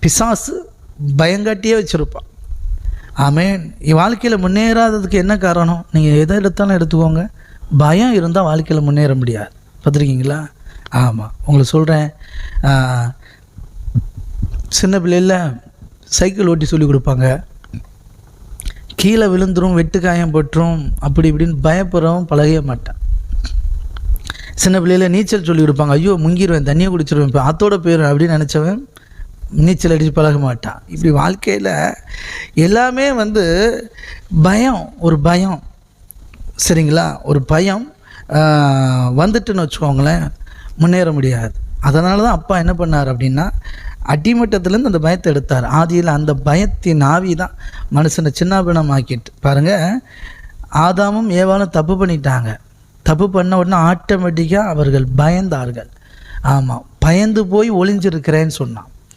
பிசாசு பயங்காட்டியே வச்சுருப்பான். ஆமேன். வாழ்க்கையில் முன்னேறாததுக்கு என்ன காரணம்? நீங்கள் எதை எடுத்தாலும் எடுத்துக்கோங்க, பயம் இருந்தால் வாழ்க்கையில் முன்னேற முடியாது. பார்த்துருக்கீங்களா? ஆமாம், உங்களுக்கு சொல்கிறேன். சின்ன பிள்ளையில் சைக்கிள் ஓட்டி சொல்லி கொடுப்பாங்க. கீழே விழுந்துரும், வெட்டுக்காயம் பற்றும், அப்படி இப்படின்னு பயப்படுறவன் பழகவே மாட்டான். சின்ன பிள்ளையில் நீச்சல் சொல்லி கொடுப்பாங்க. ஐயோ முங்கிடுவேன், தண்ணியை குடிச்சிருவேன், இப்போ ஆத்தோட போயிடுவேன் அப்படின்னு நினச்சவன் நீச்சல் அடித்து பழக மாட்டான். இப்படி வாழ்க்கையில் எல்லாமே பயம், ஒரு பயம், சரிங்களா? ஒரு பயம் வந்துட்டுன்னு வச்சுக்கோங்களேன், முன்னேற முடியாது. அதனால தான் அப்பா என்ன பண்ணார் அப்படின்னா, அடிமட்டத்துலேருந்து அந்த பயத்தை எடுத்தார். ஆதியில் அந்த பயத்தின் ஆவி தான் மனுஷனை சின்னாபின்னம் ஆக்கிட்டு. பாருங்கள், ஆதாமும் ஏவாளும் தப்பு பண்ணிட்டாங்க. தப்பு பண்ண உடனே ஆட்டோமேட்டிக்காக அவர்கள் பயந்தார்கள். ஆமாம், பயந்து போய் ஒளிஞ்சிருக்கிறேன்னு சொன்னான்.